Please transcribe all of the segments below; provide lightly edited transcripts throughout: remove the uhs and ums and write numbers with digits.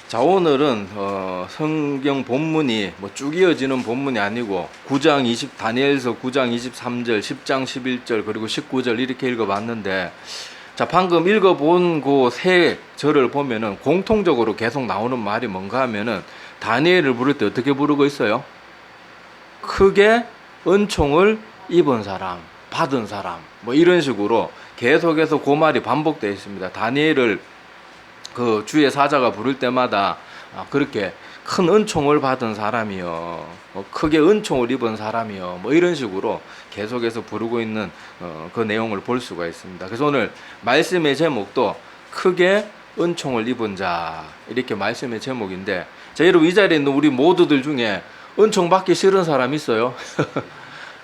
자, 오늘은 성경 본문이 뭐 쭉 이어지는 본문이 아니고 9장 20 다니엘서 9장 23절, 10장 11절 그리고 19절 이렇게 읽어봤는데, 자, 방금 읽어본 그 세 절을 보면은 공통적으로 계속 나오는 말이 뭔가 하면은 다니엘을 부를 때 어떻게 부르고 있어요? 크게 은총을 입은 사람, 받은 사람, 뭐 이런 식으로 계속해서 그 말이 반복되어 있습니다. 다니엘을 그 주의 사자가 부를 때마다 그렇게 큰 은총을 받은 사람이요, 크게 은총을 입은 사람이요, 뭐 이런 식으로 계속해서 부르고 있는 그 내용을 볼 수가 있습니다. 그래서 오늘 말씀의 제목도 크게 은총을 입은 자, 이렇게 말씀의 제목인데, 자, 여러분, 이 자리에 있는 우리 모두들 중에 은총 받기 싫은 사람 있어요?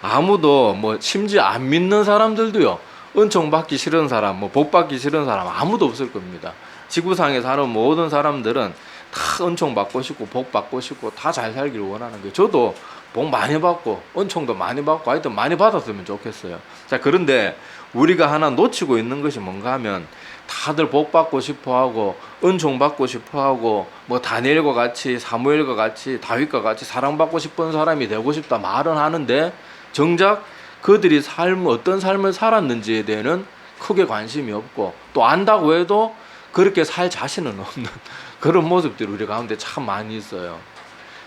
아무도, 뭐 심지어 안 믿는 사람들도요, 은총 받기 싫은 사람, 뭐 복 받기 싫은 사람 아무도 없을 겁니다. 지구상에 사는 모든 사람들은 다 은총 받고 싶고 복 받고 싶고 다 잘 살기를 원하는 거예요. 저도 복 많이 받고 은총도 많이 받고 하여튼 많이 받았으면 좋겠어요. 자, 그런데 우리가 하나 놓치고 있는 것이 뭔가 하면, 다들 복 받고 싶어 하고 은총 받고 싶어 하고 뭐 다니엘과 같이 사무엘과 같이 다윗과 같이 사랑받고 싶은 사람이 되고 싶다 말은 하는데, 정작 그들이 어떤 삶을 살았는지에 대해서는 크게 관심이 없고, 또 안다고 해도 그렇게 살 자신은 없는 그런 모습들이 우리 가운데 참 많이 있어요.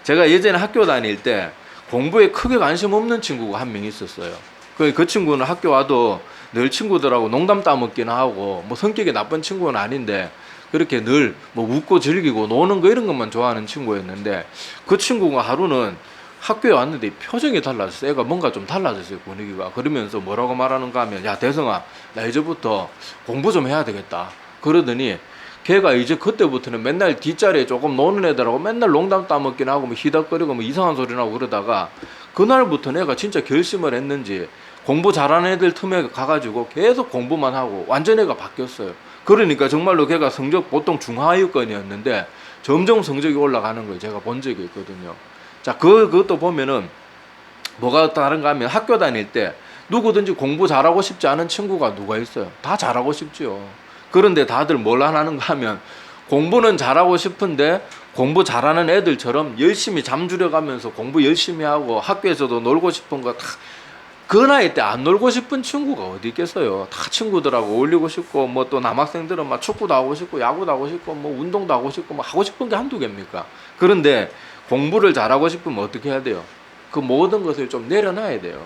제가 예전에 학교 다닐 때 공부에 크게 관심 없는 친구가 한 명 있었어요. 그 친구는 학교 와도 늘 친구들하고 농담 따먹기는 하고, 뭐 성격이 나쁜 친구는 아닌데 그렇게 늘 뭐 웃고 즐기고 노는 거 이런 것만 좋아하는 친구였는데, 그 친구가 하루는 학교에 왔는데 표정이 달라졌어요. 애가 뭔가 좀 달라졌어요, 분위기가. 그러면서 뭐라고 말하는가 하면, 야 대성아, 나 이제부터 공부 좀 해야 되겠다. 그러더니 걔가 이제 그때부터는 맨날 뒷자리에 조금 노는 애들하고 맨날 농담 따먹긴 하고 뭐 히덕거리고 뭐 이상한 소리 나고 그러다가, 그날부터 내가 진짜 결심을 했는지 공부 잘하는 애들 틈에 가가지고 계속 공부만 하고 완전 애가 바뀌었어요. 그러니까 정말로 걔가 성적 보통 중하위권이었는데 점점 성적이 올라가는 걸 제가 본 적이 있거든요. 자, 그것도 보면은 뭐가 다른가 하면, 학교 다닐 때 누구든지 공부 잘하고 싶지 않은 친구가 누가 있어요? 다 잘하고 싶지요. 그런데 다들 뭘 하는가 하면, 공부는 잘하고 싶은데 공부 잘하는 애들처럼 열심히 잠주려 가면서 공부 열심히 하고 학교에서도 놀고 싶은 거 다, 그 나이 때 안 놀고 싶은 친구가 어디 있겠어요. 다 친구들하고 어울리고 싶고, 뭐 또 남학생들은 막 축구도 하고 싶고 야구도 하고 싶고 뭐 운동도 하고 싶고 뭐 하고 싶은 게 한두 개입니까? 그런데 공부를 잘하고 싶으면 어떻게 해야 돼요? 그 모든 것을 좀 내려놔야 돼요.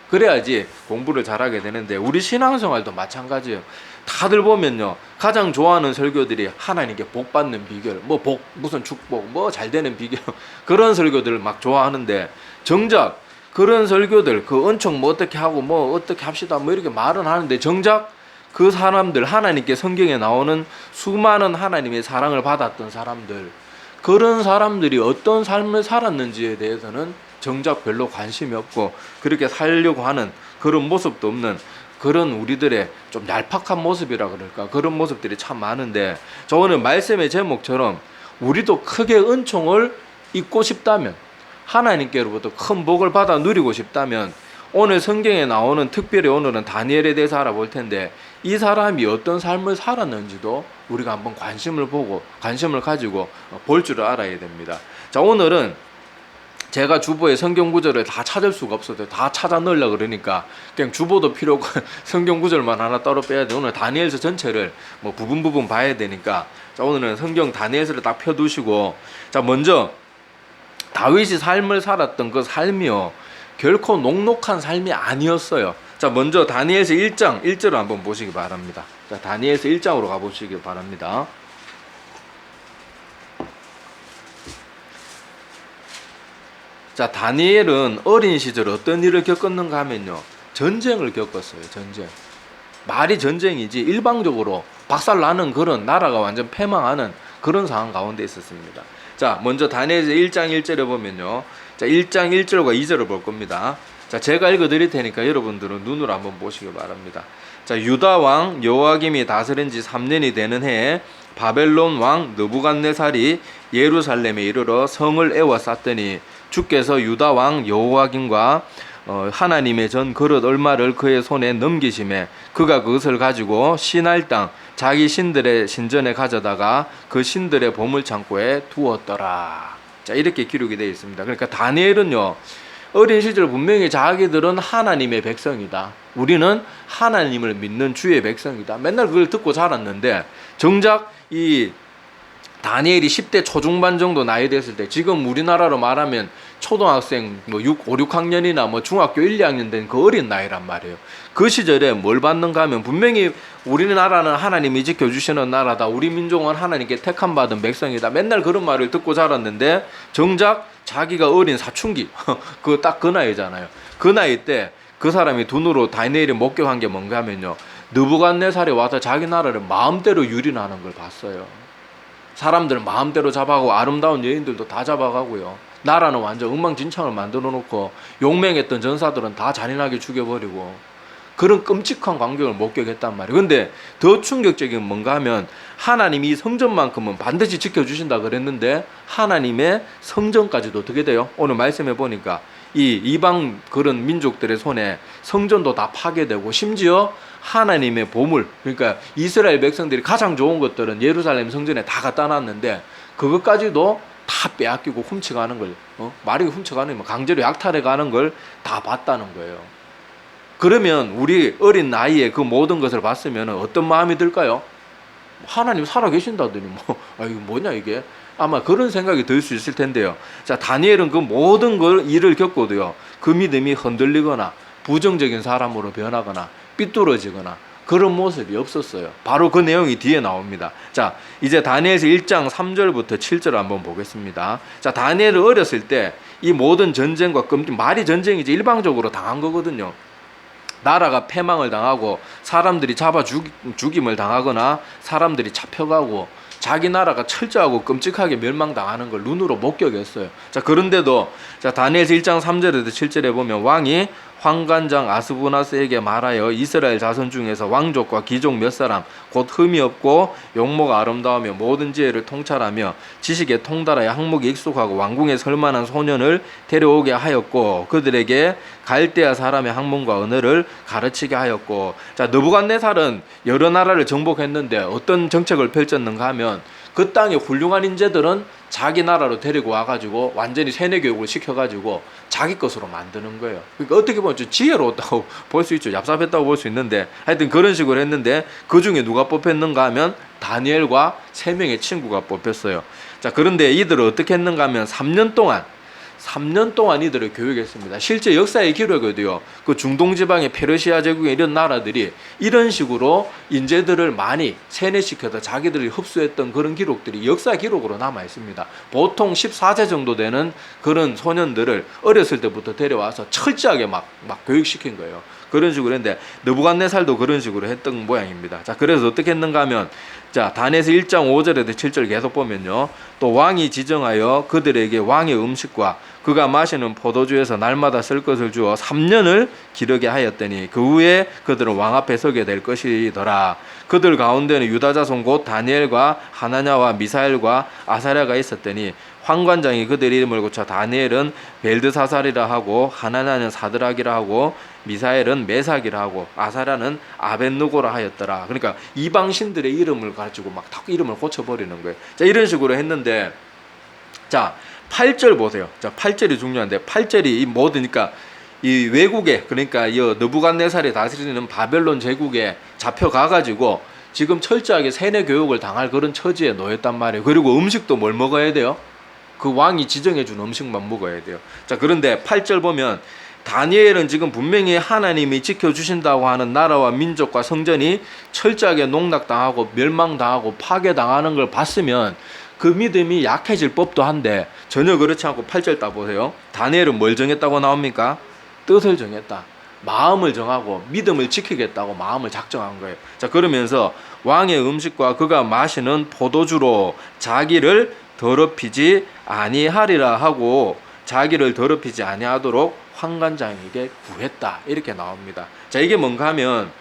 그래야지 공부를 잘하게 되는데, 우리 신앙생활도 마찬가지예요. 다들 보면요, 가장 좋아하는 설교들이 하나님께 복 받는 비결, 뭐 복, 무슨 축복, 뭐 잘 되는 비결, 그런 설교들을 막 좋아하는데, 정작 그런 설교들, 그 은총 뭐 어떻게 하고 뭐 어떻게 합시다 뭐 이렇게 말은 하는데, 정작 그 사람들, 하나님께 성경에 나오는 수많은 하나님의 사랑을 받았던 사람들, 그런 사람들이 어떤 삶을 살았는지에 대해서는 정작 별로 관심이 없고, 그렇게 살려고 하는 그런 모습도 없는 그런 우리들의 좀 얄팍한 모습이라 그럴까, 그런 모습들이 참 많은데, 저 오늘 말씀의 제목처럼 우리도 크게 은총을 입고 싶다면, 하나님께로부터 큰 복을 받아 누리고 싶다면, 오늘 성경에 나오는, 특별히 오늘은 다니엘에 대해서 알아볼 텐데, 이 사람이 어떤 삶을 살았는지도 우리가 한번 관심을 가지고 볼 줄을 알아야 됩니다. 자, 오늘은 제가 주보에 성경 구절을 다 찾을 수가 없어요. 다 찾아 넣으려고 그러니까 그냥 주보도 필요 없고 성경 구절만 하나 따로 빼야 돼. 오늘 다니엘서 전체를 뭐 부분 봐야 되니까, 자, 오늘은 성경 다니엘서를 딱 펴두시고, 자, 먼저 다윗이 삶을 살았던 그 삶이요, 결코 녹록한 삶이 아니었어요. 자, 먼저 다니엘서 1장 1절을 한번 보시기 바랍니다. 자, 다니엘서 1장으로 가보시기 바랍니다. 자, 다니엘은 어린 시절 어떤 일을 겪었는가 하면요, 전쟁을 겪었어요. 전쟁. 말이 전쟁이지 일방적으로 박살나는 그런, 나라가 완전 패망하는 그런 상황 가운데 있었습니다. 자, 먼저 다니엘서 1장 1절에 보면요, 자, 1장 1절과 2절을 볼 겁니다. 자, 제가 읽어드릴 테니까 여러분들은 눈으로 한번 보시기 바랍니다. 자, 유다 왕 여호야김이 다스린 지 3년이 되는 해에 바벨론 왕 느부갓네살이 예루살렘에 이르러 성을 에워쌌더니, 주께서 유다 왕 여호야김과 하나님의 전 그릇 얼마를 그의 손에 넘기심에 그가 그것을 가지고 신할 땅 자기 신들의 신전에 가져다가 그 신들의 보물 창고에 두었더라. 자, 이렇게 기록이 되어 있습니다. 그러니까 다니엘은요, 어린 시절 분명히 자기들은 하나님의 백성이다, 우리는 하나님을 믿는 주의 백성이다, 맨날 그걸 듣고 자랐는데, 정작 이 다니엘이 10대 초중반 정도 나이 됐을 때, 지금 우리나라로 말하면 초등학생 뭐 5, 6학년이나 뭐 중학교 1, 2학년 된 그 어린 나이란 말이에요. 그 시절에 뭘 받는가 하면, 분명히 우리나라는 하나님이 지켜주시는 나라다, 우리 민족은 하나님께 택함 받은 백성이다, 맨날 그런 말을 듣고 자랐는데, 정작 자기가 어린 사춘기 그 딱 그 나이잖아요. 그 나이 때 그 사람이 눈으로 다니엘이 목격한 게 뭔가 하면요, 느부갓네살이 와서 자기 나라를 마음대로 유린하는 걸 봤어요. 사람들 마음대로 잡아가고 아름다운 여인들도 다 잡아가고요, 나라는 완전 엉망진창을 만들어 놓고 용맹했던 전사들은 다 잔인하게 죽여버리고, 그런 끔찍한 광경을 목격했단 말이에요. 근데 더 충격적인 뭔가 하면, 하나님이 성전만큼은 반드시 지켜주신다 그랬는데 하나님의 성전까지도 어떻게 돼요? 오늘 말씀해 보니까 이 이방 그런 민족들의 손에 성전도 다 파괴되고, 심지어 하나님의 보물, 그러니까 이스라엘 백성들이 가장 좋은 것들은 예루살렘 성전에 다 갖다 놨는데 그것까지도 다 빼앗기고 훔쳐가는 걸, 말이 훔쳐가는, 강제로 약탈해 가는 걸 다 봤다는 거예요. 그러면 우리 어린 나이에 그 모든 것을 봤으면 어떤 마음이 들까요? 하나님 살아계신다더니 이거 뭐냐 이게, 아마 그런 생각이 들 수 있을 텐데요. 자, 다니엘은 그 모든 일을 겪고도요, 그 믿음이 흔들리거나 부정적인 사람으로 변하거나 삐뚤어지거나 그런 모습이 없었어요. 바로 그 내용이 뒤에 나옵니다. 자, 이제 다니엘서 1장 3절부터 7절을 한번 보겠습니다. 자, 다니엘은 어렸을 때 이 모든 전쟁과 말이 전쟁이지 일방적으로 당한 거거든요. 나라가 패망을 당하고 사람들이 잡아 죽임을 당하거나 사람들이 잡혀가고 자기 나라가 철저하고 끔찍하게 멸망당하는 걸 눈으로 목격했어요. 자, 그런데도 자, 다니엘서 1장 3절에서 7절에 보면, 왕이 환관장 아스부나스에게 말하여 이스라엘 자손 중에서 왕족과 귀족 몇 사람, 곧 흠이 없고 용모가 아름다우며 모든 지혜를 통찰하며 지식에 통달하여 항목에 익숙하고 왕궁에 설만한 소년을 데려오게 하였고, 그들에게 갈대아 사람의 학문과 언어를 가르치게 하였고. 자, 느부갓네살은 여러 나라를 정복했는데 어떤 정책을 펼쳤는가 하면, 그 땅에 훌륭한 인재들은 자기 나라로 데리고 와가지고 완전히 세뇌 교육을 시켜가지고 자기 것으로 만드는 거예요. 그러니까 어떻게 보면 좀 지혜로웠다고 볼 수 있죠. 얍삽했다고 볼 수 있는데, 하여튼 그런 식으로 했는데, 그 중에 누가 뽑혔는가 하면 다니엘과 3명의 친구가 뽑혔어요. 자, 그런데 이들을 어떻게 했는가 하면 3년 동안 이들을 교육했습니다. 실제 역사의 기록에도요, 그 중동 지방의 페르시아 제국의 이런 나라들이 이런 식으로 인재들을 많이 세뇌시켜서 자기들이 흡수했던 그런 기록들이 역사 기록으로 남아 있습니다. 보통 14세 정도 되는 그런 소년들을 어렸을 때부터 데려와서 철저하게 막 교육시킨 거예요. 그런 식으로 했는데, 느부갓네살도 그런 식으로 했던 모양입니다. 자, 그래서 어떻게 했는가 하면, 자, 다니엘서 1장 5절에서 7절 계속 보면요, 또 왕이 지정하여 그들에게 왕의 음식과 그가 마시는 포도주에서 날마다 쓸 것을 주어 3년을 기르게 하였더니 그 후에 그들은 왕 앞에 서게 될 것이더라. 그들 가운데는 유다 자손 곧 다니엘과 하나냐와 미사엘과 아사랴가 있었더니 환관장이 그들 이름을 고쳐 다니엘은 벨드사살이라 하고, 하나냐는 사드락이라 하고, 미사엘은 메삭이라 하고, 아사랴는 아벳느고라 하였더라. 그러니까 이방 신들의 이름을 가지고 막 다 이름을 고쳐버리는 거예요. 자, 이런 식으로 했는데, 자, 8절 보세요. 자, 8절이 중요한데, 8절이 이 뭐드니까 이 외국에, 그러니까 이 느부갓네살이 다스리는 바벨론 제국에 잡혀가가지고 지금 철저하게 세뇌 교육을 당할 그런 처지에 놓였단 말이에요. 그리고 음식도 뭘 먹어야 돼요? 그 왕이 지정해준 음식만 먹어야 돼요. 자, 그런데 8절 보면 다니엘은 지금 분명히 하나님이 지켜주신다고 하는 나라와 민족과 성전이 철저하게 농락당하고 멸망당하고 파괴당하는 걸 봤으면 그 믿음이 약해질 법도 한데, 전혀 그렇지 않고 8절 따보세요. 다니엘은 뭘 정했다고 나옵니까? 뜻을 정했다. 마음을 정하고 믿음을 지키겠다고 마음을 작정한 거예요. 자, 그러면서 왕의 음식과 그가 마시는 포도주로 자기를 더럽히지 아니하리라 하고, 자기를 더럽히지 아니하도록 환관장에게 구했다, 이렇게 나옵니다. 자, 이게 뭔가 하면,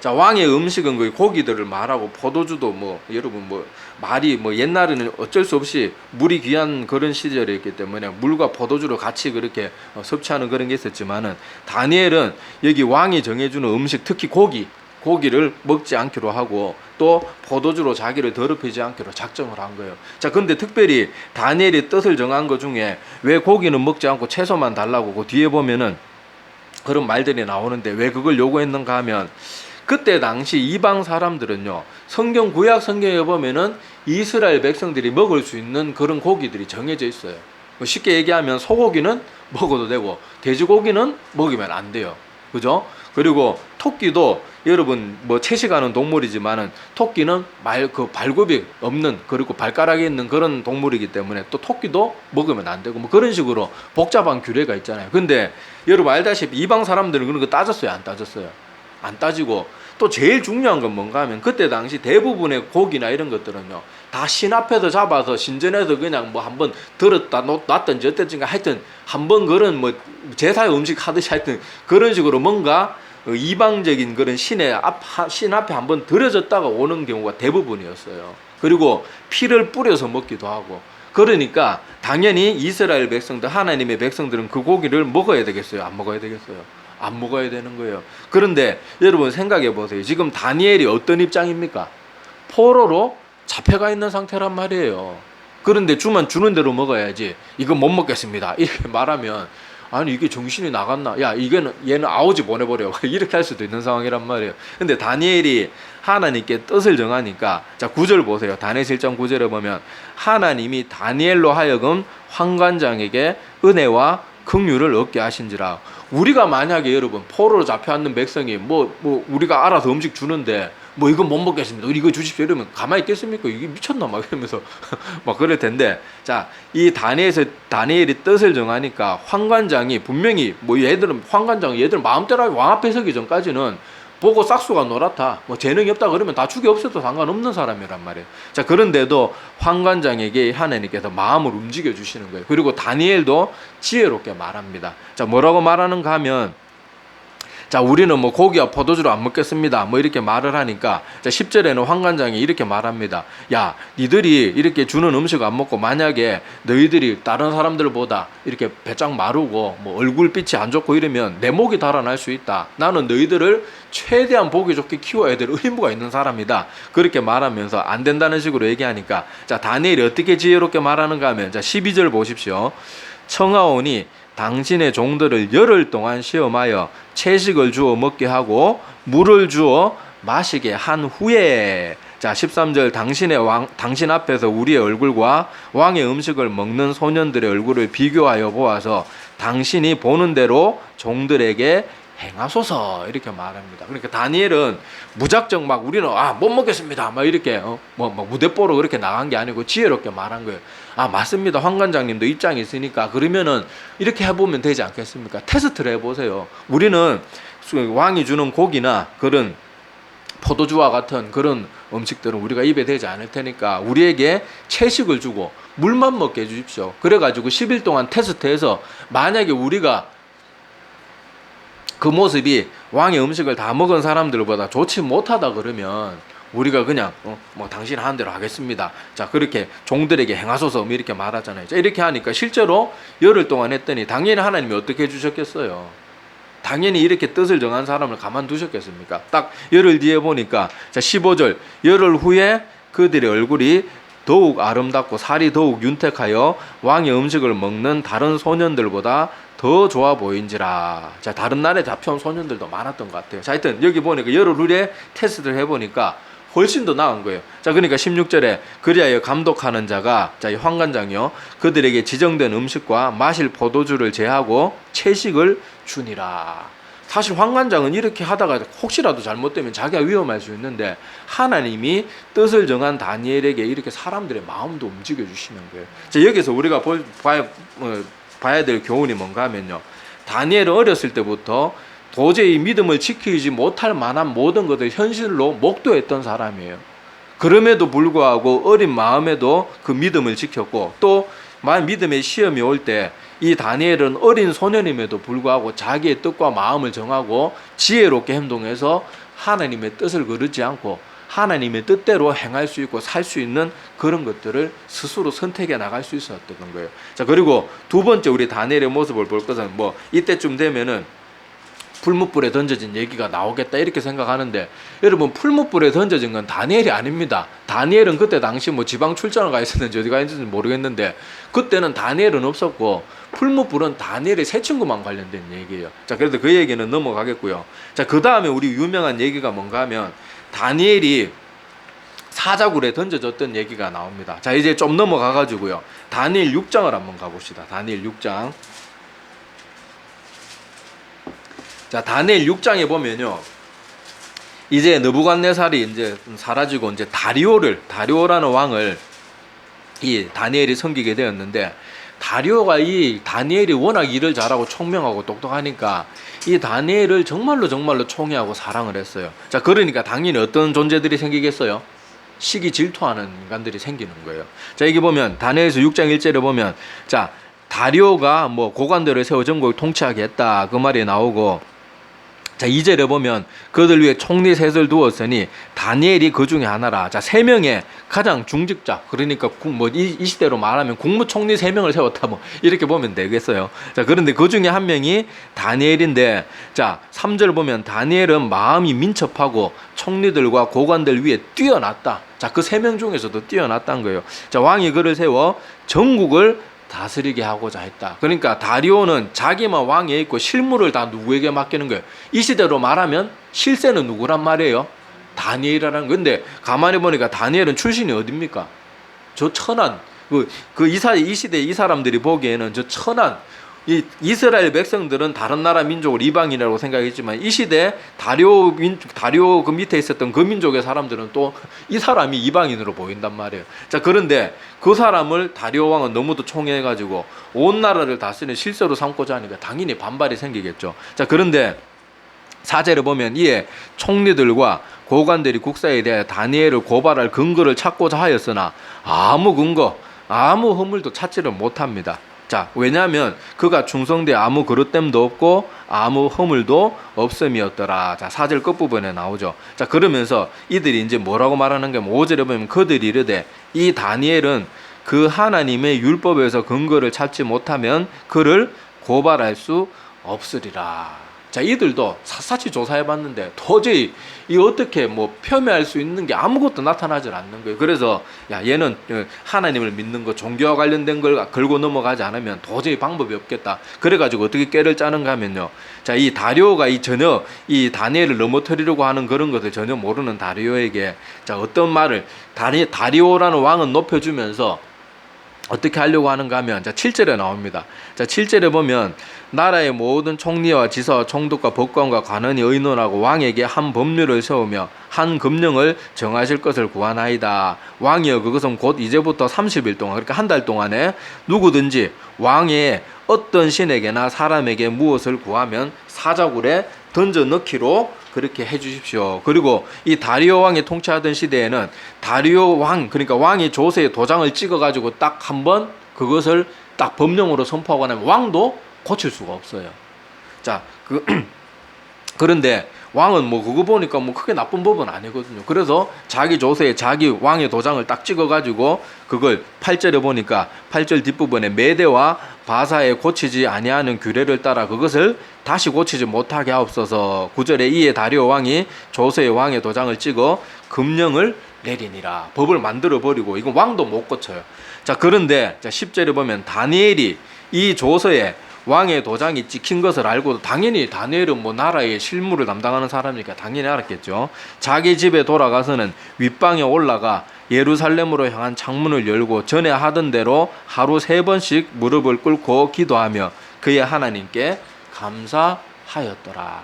자, 왕의 음식은 그 고기들을 말하고, 포도주도 뭐 여러분 뭐 말이 뭐 옛날에는 어쩔 수 없이 물이 귀한 그런 시절이었기 때문에 물과 포도주를 같이 그렇게 섭취하는 그런 게 있었지만은 다니엘은 여기 왕이 정해주는 음식, 특히 고기를 먹지 않기로 하고 또 포도주로 자기를 더럽히지 않기로 작정을 한 거예요. 자, 근데 특별히 다니엘이 뜻을 정한 것 중에 왜 고기는 먹지 않고 채소만 달라고 그 뒤에 보면은 그런 말들이 나오는데 왜 그걸 요구했는가 하면 그때 당시 이방 사람들은요, 구약 성경에 보면은 이스라엘 백성들이 먹을 수 있는 그런 고기들이 정해져 있어요. 쉽게 얘기하면 소고기는 먹어도 되고 돼지고기는 먹으면 안 돼요. 그죠? 그리고 토끼도 여러분 뭐 채식하는 동물이지만은 토끼는 발굽이 없는, 그리고 발가락이 있는 그런 동물이기 때문에 또 토끼도 먹으면 안 되고 뭐 그런 식으로 복잡한 규례가 있잖아요. 근데 여러분 알다시피 이방 사람들은 그런 거 따졌어요, 안 따졌어요? 안 따지고 또 제일 중요한 건 뭔가 하면 그때 당시 대부분의 고기나 이런 것들은요 다 신 앞에서 잡아서 신전에서 그냥 뭐 한번 들었다 놨든지 어땠든가 하여튼 한번 그런 뭐 제사의 음식 하듯이 하여튼 그런 식으로 뭔가 이방적인 그런 신 앞에 한번 들여졌다가 오는 경우가 대부분이었어요. 그리고 피를 뿌려서 먹기도 하고. 그러니까 당연히 이스라엘 백성들, 하나님의 백성들은 그 고기를 먹어야 되겠어요? 안 먹어야 되겠어요? 안 먹어야 되는 거예요. 그런데 여러분 생각해 보세요. 지금 다니엘이 어떤 입장입니까? 포로로 잡혀가 있는 상태란 말이에요. 그런데 주면 주는 대로 먹어야지 이거 못 먹겠습니다 이렇게 말하면 아니 이게 정신이 나갔나, 야 이거는 얘는 아우지 보내버려 이렇게 할 수도 있는 상황이란 말이에요. 근데 다니엘이 하나님께 뜻을 정하니까, 자 9절 보세요. 다니엘 7장 9절에 보면 하나님이 다니엘로 하여금 환관장에게 은혜와 긍휼을 얻게 하신지라. 우리가 만약에 여러분 포로로 잡혀있는 백성이 뭐 우리가 알아서 음식 주는데 뭐 이거 못 먹겠습니다, 이거 주십시오 이러면 가만히 있겠습니까? 이게 미쳤나 막 이러면서 막 그럴 텐데, 자 이 다니엘이 뜻을 정하니까 환관장이 분명히 뭐 얘들 마음대로 왕 앞에 서기 전까지는 보고 싹수가 노랗다, 뭐 재능이 없다 그러면 다 죽이 없어도 상관없는 사람이란 말이에요. 자 그런데도 환관장에게 하나님께서 마음을 움직여 주시는 거예요. 그리고 다니엘도 지혜롭게 말합니다. 자 뭐라고 말하는가 하면, 자 우리는 뭐 고기와 포도주를 안 먹겠습니다 뭐 이렇게 말을 하니까, 자 10절에는 환관장이 이렇게 말합니다. 야 니들이 이렇게 주는 음식 안 먹고 만약에 너희들이 다른 사람들보다 이렇게 배짱 마르고 뭐 얼굴빛이 안 좋고 이러면 내 목이 달아날 수 있다. 나는 너희들을 최대한 보기 좋게 키워야 될 의무가 있는 사람이다. 그렇게 말하면서 안 된다는 식으로 얘기하니까, 자 다니엘이 어떻게 지혜롭게 말하는가 하면, 자 12절 보십시오. 청하오니 당신의 종들을 열흘 동안 시험하여 채식을 주어 먹게 하고 물을 주어 마시게 한 후에, 자 13절 당신 앞에서 우리의 얼굴과 왕의 음식을 먹는 소년들의 얼굴을 비교하여 보아서 당신이 보는 대로 종들에게 행하소서 이렇게 말합니다. 그러니까 다니엘은 무작정 막 우리는 못 먹겠습니다 막 이렇게 막 무대뽀로 그렇게 나간 게 아니고 지혜롭게 말한 거예요. 맞습니다. 환관장님도 입장이 있으니까 그러면은 이렇게 해보면 되지 않겠습니까? 테스트를 해보세요. 우리는 왕이 주는 고기나 그런 포도주와 같은 그런 음식들은 우리가 입에 대지 않을 테니까 우리에게 채식을 주고 물만 먹게 해주십시오. 그래가지고 10일 동안 테스트해서 만약에 우리가 그 모습이 왕의 음식을 다 먹은 사람들보다 좋지 못하다 그러면 우리가 그냥 뭐 당신 하는 대로 하겠습니다. 자 그렇게 종들에게 행하소서 이렇게 말하잖아요. 자, 이렇게 하니까 실제로 열흘 동안 했더니 당연히 하나님이 어떻게 해주셨겠어요? 당연히 이렇게 뜻을 정한 사람을 가만두셨겠습니까? 딱 열흘 뒤에 보니까, 자 15절 열흘 후에 그들의 얼굴이 더욱 아름답고 살이 더욱 윤택하여 왕의 음식을 먹는 다른 소년들보다 더 좋아 보인지라. 자 다른 나라에 잡혀온 소년들도 많았던 것 같아요. 자 하여튼 여기 보니까 열흘 후에 테스트를 해보니까 훨씬 더 나은 거예요. 자 그러니까 16절에 그리하여 감독하는 자가, 자 이 환관장이요, 그들에게 지정된 음식과 마실 포도주를 제하고 채식을 주니라. 사실 환관장은 이렇게 하다가 혹시라도 잘못되면 자기가 위험할 수 있는데 하나님이 뜻을 정한 다니엘에게 이렇게 사람들의 마음도 움직여 주시는 거예요. 자 여기서 우리가 봐야 될 교훈이 뭔가 하면요, 다니엘은 어렸을 때부터 도저히 믿음을 지키지 못할 만한 모든 것을 현실로 목도했던 사람이에요. 그럼에도 불구하고 어린 마음에도 그 믿음을 지켰고, 또 믿음의 시험이 올 때 이 다니엘은 어린 소년임에도 불구하고 자기의 뜻과 마음을 정하고 지혜롭게 행동해서 하나님의 뜻을 거르지 않고 하나님의 뜻대로 행할 수 있고 살 수 있는 그런 것들을 스스로 선택해 나갈 수 있었던 거예요. 자, 그리고 두 번째 우리 다니엘의 모습을 볼 것은 뭐 이때쯤 되면은 풀무불에 던져진 얘기가 나오겠다 이렇게 생각하는데, 여러분 풀무불에 던져진 건 다니엘이 아닙니다. 다니엘은 그때 당시 뭐 지방 출장을 가 있었는지 어디 가 있었는지 모르겠는데 그때는 다니엘은 없었고 풀무불은 다니엘의 세 친구만 관련된 얘기예요. 자, 그래서 그 얘기는 넘어가겠고요. 자, 그 다음에 우리 유명한 얘기가 뭔가 하면 다니엘이 사자굴에 던져졌던 얘기가 나옵니다. 자, 이제 좀 넘어가 가지고요, 다니엘 6장을 한번 가봅시다. 다니엘 6장. 자, 다니엘 6장에 보면요, 이제 느부갓네살이 이제 사라지고 이제 다리오라는 왕을 이 다니엘이 섬기게 되었는데, 다리오가 이 다니엘이 워낙 일을 잘하고 총명하고 똑똑하니까 이 다니엘을 정말로 총애하고 사랑을 했어요. 자, 그러니까 당연히 어떤 존재들이 생기겠어요? 시기 질투하는 인간들이 생기는 거예요. 자, 여기 보면 다니엘서 6장 1절에 보면, 자, 다리오가 뭐 고관들을 세워 전국을 통치하게 했다 그 말이 나오고, 자, 2절에 보면 그들 위에 총리 셋을 두었으니 다니엘이 그 중에 하나라. 자, 3명의 가장 중직자, 그러니까 뭐 이 시대로 말하면 국무총리 3명을 세웠다 뭐 이렇게 보면 되겠어요. 자, 그런데 그 중에 한 명이 다니엘인데, 자, 3절 보면 다니엘은 마음이 민첩하고 총리들과 고관들 위에 뛰어났다. 자, 그 3명 중에서도 뛰어났다는 거예요. 자, 왕이 그를 세워 전국을 다스리게 하고자 했다. 그러니까 다리오는 자기만 왕에 있고 실무를 다 누구에게 맡기는 거예요. 이 시대로 말하면 실세는 누구란 말이에요? 다니엘이라는 건데, 가만히 보니까 다니엘은 출신이 어딥니까? 저 천한 이 시대 이 사람들이 보기에는 저 천한 이 이스라엘 백성들은 다른 나라 민족을 이방인이라고 생각했지만 이 시대 다리오 그 밑에 있었던 그 민족의 사람들은 또 이 사람이 이방인으로 보인단 말이에요. 자, 그런데 그 사람을 다리오 왕은 너무도 총애해가지고 온 나라를 다스리는 실세로 삼고자 하니까 당연히 반발이 생기겠죠. 자, 그런데 4절에 보면 이에 총리들과 고관들이 국사에 대해 다니엘을 고발할 근거를 찾고자 하였으나 아무 근거, 아무 허물도 찾지를 못합니다. 자, 왜냐하면 그가 충성되 아무 그릇됨도 없고 아무 허물도 없음이었더라. 자, 4절 끝부분에 나오죠. 자, 그러면서 이들이 이제 뭐라고 말하는 게, 5절에 보면 그들이 이르되 이 다니엘은 그 하나님의 율법에서 근거를 찾지 못하면 그를 고발할 수 없으리라. 자, 이들도 샅샅이 조사해봤는데 도저히 이 어떻게 뭐 폄훼할 수 있는 게 아무것도 나타나질 않는 거예요. 그래서 야, 얘는 하나님을 믿는 거, 종교와 관련된 걸 걸고 넘어가지 않으면 도저히 방법이 없겠다. 그래가지고 어떻게 꾀를 짜는가 하면요, 자, 이 다리오가 전혀 이 다니엘을 넘어뜨리려고 하는 그런 것을 전혀 모르는 다리오에게, 자, 어떤 말을 다리오라는 왕은 높여주면서 어떻게 하려고 하는가 하면, 자, 7절에 나옵니다. 자, 7절에 보면 나라의 모든 총리와 지사와 총독과 법관과 관원이 의논하고 왕에게 한 법률을 세우며 한 금령을 정하실 것을 구하나이다. 왕이여, 그것은 곧 이제부터 30일 동안, 그러니까 한 달 동안에 누구든지 왕의 어떤 신에게나 사람에게 무엇을 구하면 사자굴에 던져 넣기로 그렇게 해주십시오. 그리고 이 다리오 왕이 통치하던 시대에는 다리오 왕, 그러니까 왕이 조서에 도장을 찍어가지고 딱 한번 그것을 딱 법령으로 선포하고 나면 왕도 고칠 수가 없어요. 자, 그런데 왕은 뭐 그거 보니까 뭐 크게 나쁜 법은 아니거든요. 그래서 자기 조서에 자기 왕의 도장을 딱 찍어가지고 그걸 8절에 보니까 8절 뒷부분에 메대와 바사에 고치지 아니하는 규례를 따라 그것을 다시 고치지 못하게 하옵소서. 9절에 이에 다리오 왕이 조서에 왕의 도장을 찍어 금령을 내리니라. 법을 만들어 버리고 이건 왕도 못 고쳐요. 자, 그런데 자, 10절에 보면 다니엘이 이 조서에 왕의 도장이 찍힌 것을 알고도 당연히 다니엘은 뭐 나라의 실무를 담당하는 사람이니까 당연히 알았겠죠. 자기 집에 돌아가서는 윗방에 올라가 예루살렘으로 향한 창문을 열고 전에 하던 대로 하루 3번씩 무릎을 꿇고 기도하며 그의 하나님께 감사하였더라.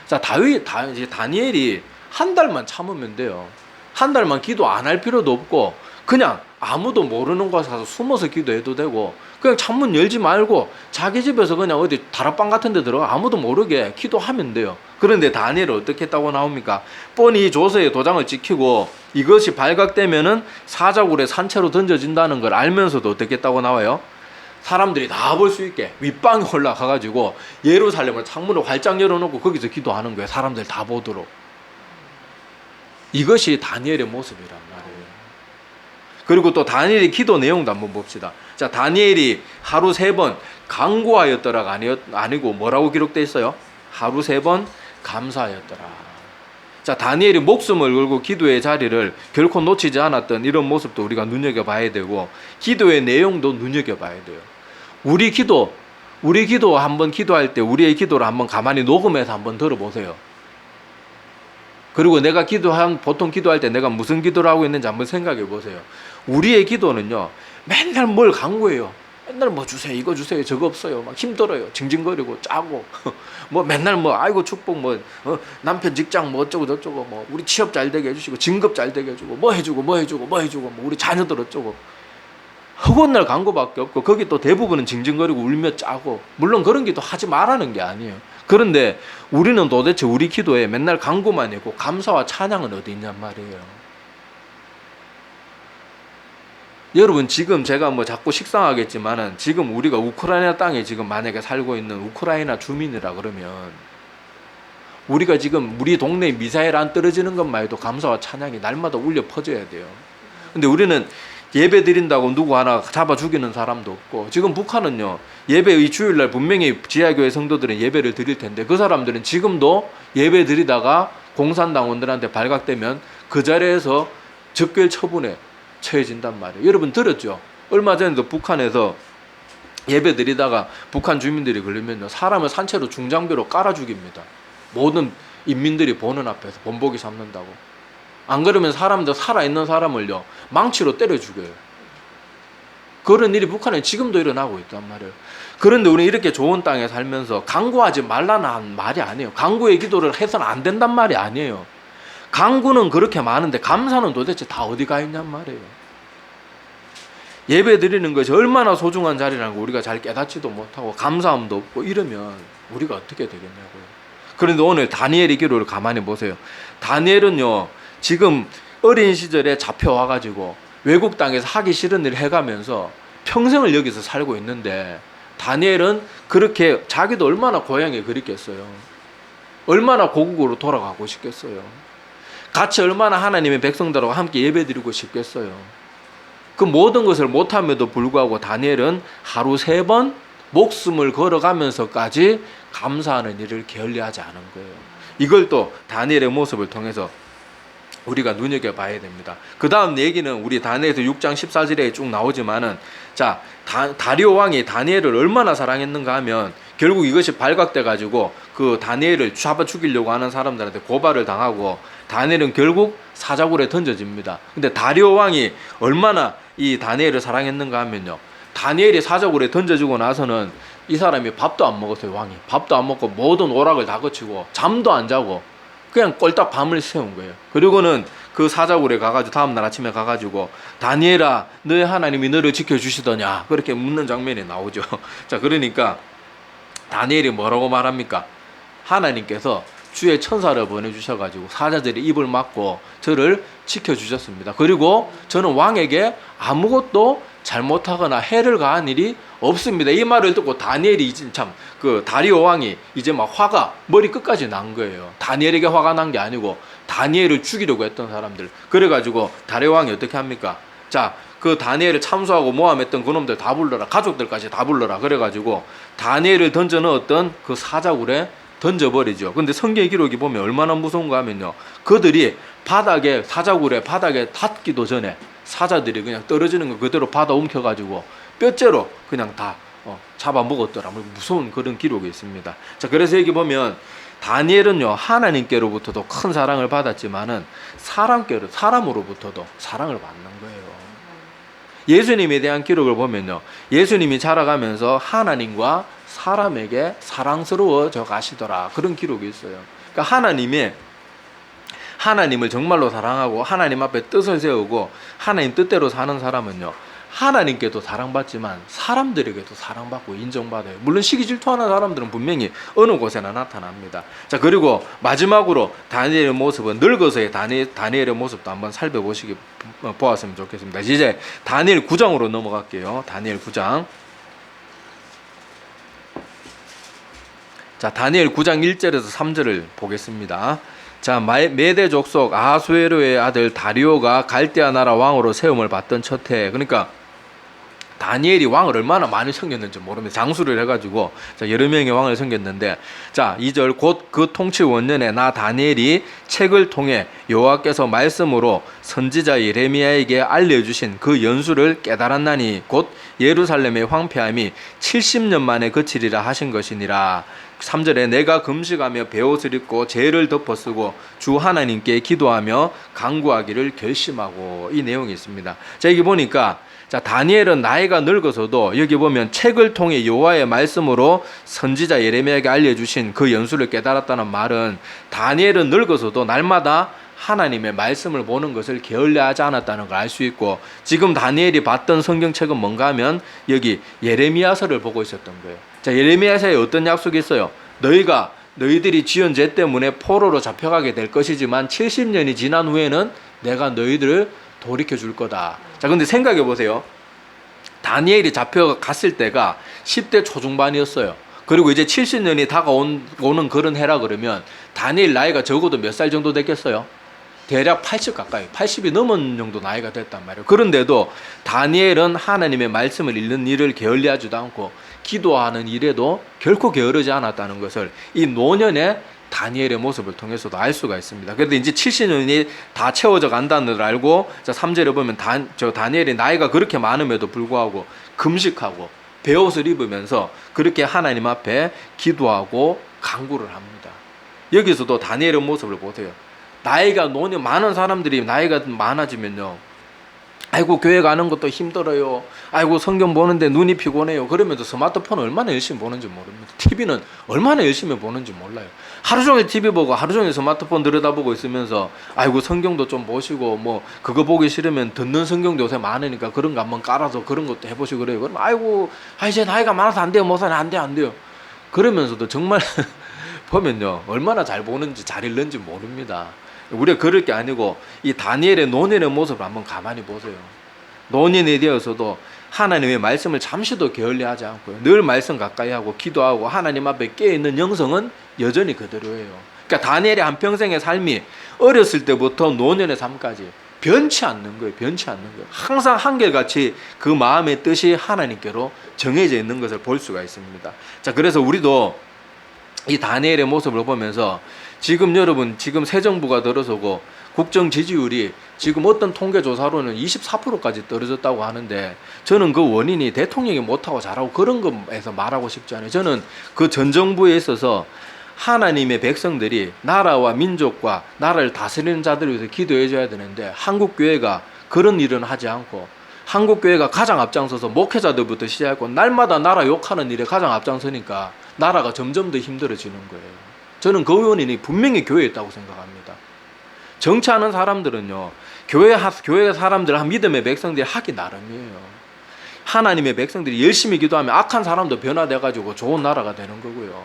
자, 다니엘이 한 달만 참으면 돼요. 한 달만 기도 안 할 필요도 없고 그냥 아무도 모르는 곳에 가서 숨어서 기도해도 되고 그냥 창문 열지 말고 자기 집에서 그냥 어디 다락방 같은 데 들어가 아무도 모르게 기도하면 돼요. 그런데 다니엘은 어떻게 했다고 나옵니까? 뻔히 조서에 도장을 찍히고 이것이 발각되면은 사자굴에 산채로 던져진다는 걸 알면서도 어떻게 했다고 나와요? 사람들이 다 볼 수 있게 윗방에 올라가가지고 예루살렘을 창문을 활짝 열어놓고 거기서 기도하는 거예요. 사람들 다 보도록. 이것이 다니엘의 모습이란 말이에요. 그리고 또 다니엘의 기도 내용도 한번 봅시다. 자, 다니엘이 하루 3번 간구하였더라가 아니고 뭐라고 기록되어 있어요? 하루 3번 감사하였더라. 자, 다니엘이 목숨을 걸고 기도의 자리를 결코 놓치지 않았던 이런 모습도 우리가 눈여겨봐야 되고, 기도의 내용도 눈여겨봐야 돼요. 우리 기도 한번 기도할 때 우리의 기도를 한번 가만히 녹음해서 한번 들어보세요. 그리고 내가 보통 기도할 때 내가 무슨 기도를 하고 있는지 한번 생각해 보세요. 우리의 기도는요, 맨날 뭘 간구해요. 맨날 뭐 주세요, 이거 주세요, 저거 없어요. 막 힘들어요. 징징거리고 짜고 뭐 맨날 뭐 아이고 축복 뭐 남편 직장 뭐 어쩌고 저쩌고 뭐 우리 취업 잘 되게 해주시고 진급 잘 되게 해주고 뭐 해주고 뭐 우리 자녀들 어쩌고 허구날 간구밖에 없고, 거기 또 대부분은 징징거리고 울며 짜고, 물론 그런 기도 하지 말라는 게 아니에요. 그런데 우리는 도대체 우리 기도에 맨날 간구만 했고 감사와 찬양은 어디 있냔 말이에요. 여러분, 지금 제가 뭐 자꾸 식상하겠지만은 지금 우리가 우크라이나 땅에 지금 만약에 살고 있는 우크라이나 주민이라 그러면 우리가 지금 우리 동네에 미사일 안 떨어지는 것만 해도 감사와 찬양이 날마다 울려 퍼져야 돼요. 근데 우리는 예배 드린다고 누구 하나 잡아 죽이는 사람도 없고, 지금 북한은요, 예배의 주일날 분명히 지하교회 성도들은 예배를 드릴 텐데 그 사람들은 지금도 예배 드리다가 공산당원들한테 발각되면 그 자리에서 즉결 처분에 처해진단 말이에요. 여러분 들었죠? 얼마 전에도 북한에서 예배 드리다가 북한 주민들이 걸리면요, 사람을 산채로 중장비로 깔아 죽입니다. 모든 인민들이 보는 앞에서 본보기 삼는다고. 안 그러면 사람들, 살아있는 사람을요, 망치로 때려 죽여요. 그런 일이 북한에 지금도 일어나고 있단 말이에요. 그런데 우리는 이렇게 좋은 땅에 살면서 간구하지 말라는 말이 아니에요. 간구의 기도를 해서는 안 된단 말이 아니에요. 간구는 그렇게 많은데 감사는 도대체 다 어디 가 있냔 말이에요. 예배 드리는 것이 얼마나 소중한 자리라는 거 우리가 잘 깨닫지도 못하고 감사함도 없고 이러면 우리가 어떻게 되겠냐고요. 그런데 오늘 다니엘의 기도를 가만히 보세요. 다니엘은요, 지금 어린 시절에 잡혀와가지고 외국 땅에서 하기 싫은 일을 해가면서 평생을 여기서 살고 있는데, 다니엘은 그렇게 자기도 얼마나 고향에 그립겠어요. 얼마나 고국으로 돌아가고 싶겠어요. 같이 얼마나 하나님의 백성들하고 함께 예배드리고 싶겠어요. 그 모든 것을 못함에도 불구하고 다니엘은 하루 3번 목숨을 걸어가면서까지 감사하는 일을 게을리하지 않은 거예요. 이걸 또 다니엘의 모습을 통해서 우리가 눈여겨봐야 됩니다. 그 다음 얘기는 우리 다니엘에서 6장 14절에 쭉 나오지만은, 자, 다리오 왕이 다니엘을 얼마나 사랑했는가 하면 결국 이것이 발각돼 가지고 그 다니엘을 잡아 죽이려고 하는 사람들한테 고발을 당하고 다니엘은 결국 사자굴에 던져집니다. 근데 다리오 왕이 얼마나 이 다니엘을 사랑했는가 하면요, 다니엘이 사자굴에 던져지고 나서는 이 사람이 밥도 안 먹었어요. 왕이 밥도 안 먹고 모든 오락을 다 거치고 잠도 안 자고 그냥 꼴딱 밤을 새운 거예요. 그리고는 그 사자굴에 가가지고 다음날 아침에 가가지고 다니엘아, 너의 하나님이 너를 지켜주시더냐, 그렇게 묻는 장면이 나오죠. 자, 그러니까 다니엘이 뭐라고 말합니까? 하나님께서 주의 천사를 보내주셔가지고 사자들이 입을 막고 저를 지켜주셨습니다. 그리고 저는 왕에게 아무것도 잘못하거나 해를 가한 일이 없습니다. 이 말을 듣고 다니엘이 그 다리오 왕이 이제 막 화가 머리 끝까지 난 거예요. 다니엘에게 화가 난 게 아니고 다니엘을 죽이려고 했던 사람들. 그래가지고 다리오 왕이 어떻게 합니까? 자, 그 다니엘을 참수하고 모함했던 그놈들 다 불러라, 가족들까지 다 불러라. 그래가지고 다니엘을 던져 넣었던 그 사자굴에 던져버리죠. 근데 성경 기록이 보면 얼마나 무서운가 하면요, 그들이 사자굴에 바닥에 닿기도 전에 사자들이 그냥 떨어지는 거 그대로 받아 움켜가지고 뼈째로 그냥 다 잡아먹었더라. 무서운 그런 기록이 있습니다. 자, 그래서 여기 보면 다니엘은요, 하나님께로부터도 큰 사랑을 받았지만은 사람으로부터도 사랑을 받는 거예요. 예수님에 대한 기록을 보면요, 예수님이 자라가면서 하나님과 사람에게 사랑스러워져 가시더라, 그런 기록이 있어요. 그러니까 하나님을 정말로 사랑하고 하나님 앞에 뜻을 세우고 하나님 뜻대로 사는 사람은요, 하나님께도 사랑받지만 사람들에게도 사랑받고 인정받아요. 물론 시기 질투하는 사람들은 분명히 어느 곳에나 나타납니다. 자, 그리고 마지막으로 다니엘의 모습은 늙어서의 다니엘의 모습도 한번 보았으면 좋겠습니다. 이제 다니엘 9장으로 넘어갈게요. 다니엘 9장. 자, 다니엘 9장 1절에서 3절을 보겠습니다. 자, 메대 족속 아하수에로의 아들 다리오가 갈대아 나라 왕으로 세움을 받던 첫 해. 그러니까 다니엘이 왕을 얼마나 많이 섬겼는지 모릅니다. 장수를 해가지고 자, 여러 명의 왕을 섬겼는데, 자 2절 곧 그 통치 원년에 나 다니엘이 책을 통해 여호와께서 말씀으로 선지자 예레미야에게 알려주신 그 연수를 깨달았나니 곧 예루살렘의 황폐함이 70년 만에 그치리라 하신 것이니라. 3절에 내가 금식하며 베옷을 입고 죄를 덮어쓰고 주 하나님께 기도하며 간구하기를 결심하고, 이 내용이 있습니다. 자, 여기 보니까 자, 다니엘은 나이가 늙어서도 여기 보면 책을 통해 여호와의 말씀으로 선지자 예레미야에게 알려주신 그 연수를 깨달았다는 말은 다니엘은 늙어서도 날마다 하나님의 말씀을 보는 것을 게을리하지 않았다는 걸 알 수 있고, 지금 다니엘이 봤던 성경책은 뭔가 하면 여기 예레미야서를 보고 있었던 거예요. 자, 예레미야서에 어떤 약속이 있어요? 너희들이 지은 죄 때문에 포로로 잡혀가게 될 것이지만 70년이 지난 후에는 내가 너희들을 돌이켜 줄 거다. 자, 근데 생각해 보세요. 다니엘이 잡혀갔을 때가 10대 초중반이었어요. 그리고 이제 70년이 다가오는 그런 해라 그러면 다니엘 나이가 적어도 몇 살 정도 됐겠어요? 대략 80 가까이, 80이 넘은 정도 나이가 됐단 말이에요. 그런데도 다니엘은 하나님의 말씀을 읽는 일을 게을리하지도 않고 기도하는 일에도 결코 게으르지 않았다는 것을 이 노년의 다니엘의 모습을 통해서도 알 수가 있습니다. 그런데 이제 70년이 다 채워져 간다는 걸 알고, 자 3절에 보면 다니엘이 나이가 그렇게 많음에도 불구하고 금식하고 베옷을 입으면서 그렇게 하나님 앞에 기도하고 간구를 합니다. 여기서도 다니엘의 모습을 보세요. 나이가 노년 많은 사람들이 나이가 많아지면요, 아이고 교회 가는 것도 힘들어요, 아이고 성경 보는데 눈이 피곤해요, 그러면서 스마트폰 얼마나 열심히 보는지 모릅니다. TV는 얼마나 열심히 보는지 몰라요. 하루 종일 TV 보고 하루 종일 스마트폰 들여다보고 있으면서 아이고 성경도 좀 보시고, 뭐 그거 보기 싫으면 듣는 성경도 요새 많으니까 그런 거 한번 깔아서 그런 것도 해보시고 그래요. 그럼 아이고 이제 나이가 많아서 안 돼요, 목사님 안 돼요 그러면서도 정말 보면요 얼마나 잘 보는지 잘 읽는지 모릅니다. 우리가 그럴 게 아니고 이 다니엘의 노년의 모습을 한번 가만히 보세요. 노년이 되어서도 하나님의 말씀을 잠시도 게을리하지 않고요, 늘 말씀 가까이 하고 기도하고 하나님 앞에 깨어있는 영성은 여전히 그대로예요. 그러니까 다니엘의 한평생의 삶이 어렸을 때부터 노년의 삶까지 변치 않는 거예요. 변치 않는 거예요. 항상 한결같이 그 마음의 뜻이 하나님께로 정해져 있는 것을 볼 수가 있습니다. 자, 그래서 우리도 이 다니엘의 모습을 보면서 지금 여러분, 지금 새 정부가 들어서고 국정 지지율이 지금 어떤 통계조사로는 24%까지 떨어졌다고 하는데, 저는 그 원인이 대통령이 못하고 잘하고 그런 거에서 말하고 싶지 않아요. 저는 그 전 정부에 있어서 하나님의 백성들이 나라와 민족과 나라를 다스리는 자들을 위해서 기도해 줘야 되는데, 한국교회가 그런 일은 하지 않고 한국교회가 가장 앞장서서 목회자들부터 시작하고 날마다 나라 욕하는 일에 가장 앞장서니까 나라가 점점 더 힘들어지는 거예요. 저는 그 원인이 분명히 교회에 있다고 생각합니다. 정치하는 사람들은요, 교회 사람들, 믿음의 백성들이 하기 나름이에요. 하나님의 백성들이 열심히 기도하면 악한 사람도 변화돼가지고 좋은 나라가 되는 거고요.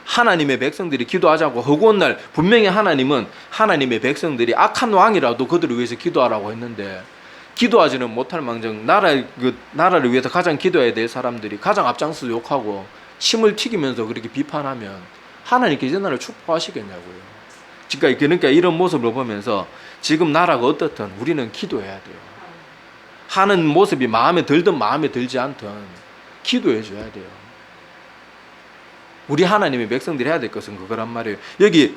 하나님의 백성들이 기도하지 않고 허구한 날 분명히 하나님은 하나님의 백성들이 악한 왕이라도 그들을 위해서 기도하라고 했는데, 기도하지는 못할 망정 나라를 위해서 가장 기도해야 될 사람들이 가장 앞장서서 욕하고 침을 튀기면서 그렇게 비판하면 하나님께 이 나라를 축복하시겠냐고요. 그러니까 이런 모습을 보면서 지금 나라가 어떻든 우리는 기도해야 돼요. 하는 모습이 마음에 들든 마음에 들지 않든 기도해 줘야 돼요. 우리 하나님의 백성들이 해야 될 것은 그거란 말이에요. 여기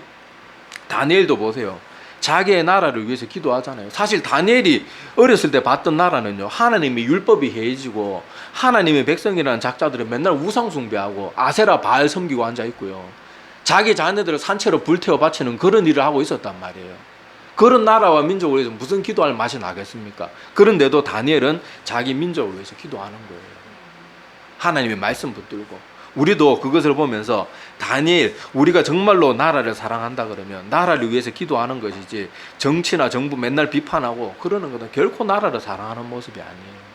다니엘도 보세요. 자기의 나라를 위해서 기도하잖아요. 사실 다니엘이 어렸을 때 봤던 나라는요, 하나님의 율법이 해이지고 하나님의 백성이라는 작자들은 맨날 우상 숭배하고 아세라 바알 섬기고 앉아 있고요, 자기 자녀들을 산채로 불태워 바치는 그런 일을 하고 있었단 말이에요. 그런 나라와 민족을 위해서 무슨 기도할 맛이 나겠습니까? 그런데도 다니엘은 자기 민족을 위해서 기도하는 거예요. 하나님의 말씀 붙들고. 우리도 그것을 보면서 다니엘, 우리가 정말로 나라를 사랑한다 그러면 나라를 위해서 기도하는 것이지, 정치나 정부 맨날 비판하고 그러는 것은 결코 나라를 사랑하는 모습이 아니에요.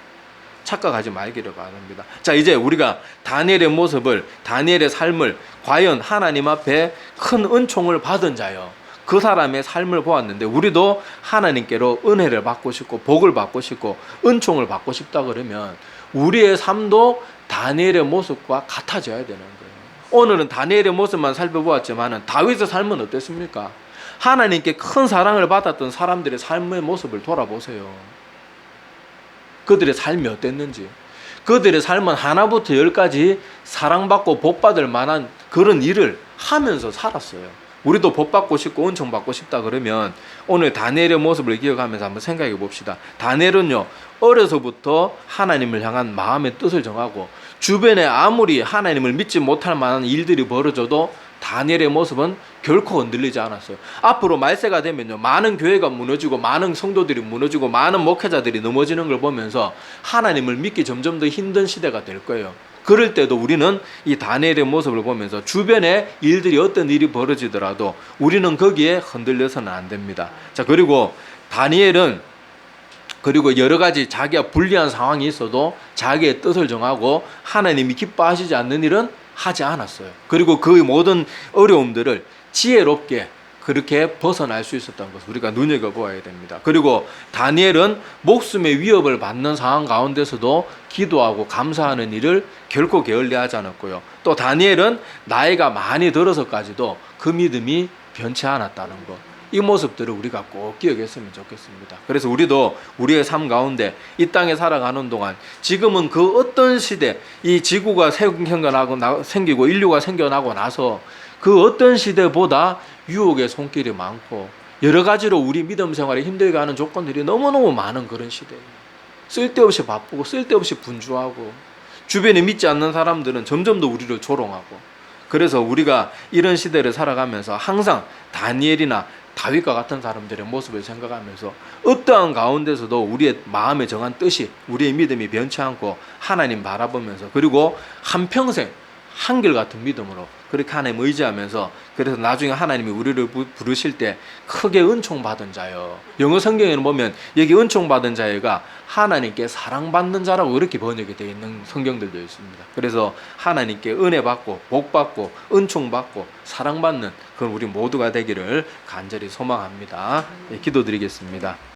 착각하지 말기를 바랍니다. 자, 이제 우리가 다니엘의 모습을, 다니엘의 삶을 과연 하나님 앞에 큰 은총을 받은 자요, 그 사람의 삶을 보았는데, 우리도 하나님께로 은혜를 받고 싶고 복을 받고 싶고 은총을 받고 싶다 그러면 우리의 삶도 다니엘의 모습과 같아져야 되는 거예요. 오늘은 다니엘의 모습만 살펴보았지만 다윗의 삶은 어땠습니까? 하나님께 큰 사랑을 받았던 사람들의 삶의 모습을 돌아보세요. 그들의 삶이 어땠는지. 그들의 삶은 하나부터 열까지 사랑받고 복받을 만한 그런 일을 하면서 살았어요. 우리도 복받고 싶고 은총 받고 싶다 그러면 오늘 다니엘의 모습을 기억하면서 한번 생각해 봅시다. 다니엘은요, 어려서부터 하나님을 향한 마음의 뜻을 정하고 주변에 아무리 하나님을 믿지 못할 만한 일들이 벌어져도 다니엘의 모습은 결코 흔들리지 않았어요. 앞으로 말세가 되면요, 많은 교회가 무너지고 많은 성도들이 무너지고 많은 목회자들이 넘어지는 걸 보면서 하나님을 믿기 점점 더 힘든 시대가 될 거예요. 그럴 때도 우리는 이 다니엘의 모습을 보면서 주변에 일들이 어떤 일이 벌어지더라도 우리는 거기에 흔들려서는 안 됩니다. 자, 그리고 다니엘은 그리고 여러 가지 자기가 불리한 상황이 있어도 자기의 뜻을 정하고 하나님이 기뻐하시지 않는 일은 하지 않았어요. 그리고 그 모든 어려움들을 지혜롭게 그렇게 벗어날 수 있었던 것을 우리가 눈여겨보아야 됩니다. 그리고 다니엘은 목숨의 위협을 받는 상황 가운데서도 기도하고 감사하는 일을 결코 게을리하지 않았고요. 또 다니엘은 나이가 많이 들어서까지도 그 믿음이 변치 않았다는 것. 이 모습들을 우리가 꼭 기억했으면 좋겠습니다. 그래서 우리도 우리의 삶 가운데 이 땅에 살아가는 동안 지금은 그 어떤 시대, 이 지구가 생기고 인류가 생겨나고 나서 그 어떤 시대보다 유혹의 손길이 많고 여러 가지로 우리 믿음 생활에 힘들게 하는 조건들이 너무너무 많은 그런 시대예요. 쓸데없이 바쁘고 쓸데없이 분주하고 주변에 믿지 않는 사람들은 점점 더 우리를 조롱하고, 그래서 우리가 이런 시대를 살아가면서 항상 다니엘이나 다윗과 같은 사람들의 모습을 생각하면서 어떠한 가운데서도 우리의 마음에 정한 뜻이, 우리의 믿음이 변치 않고 하나님 바라보면서, 그리고 한평생 한결같은 믿음으로 그렇게 하나님 의지하면서, 그래서 나중에 하나님이 우리를 부르실 때 크게 은총받은 자여, 영어 성경에는 보면 여기 은총받은 자여가 하나님께 사랑받는 자라고 그렇게 번역이 되어 있는 성경들도 있습니다. 그래서 하나님께 은혜받고 복받고 은총받고 사랑받는 그런 우리 모두가 되기를 간절히 소망합니다. 기도드리겠습니다.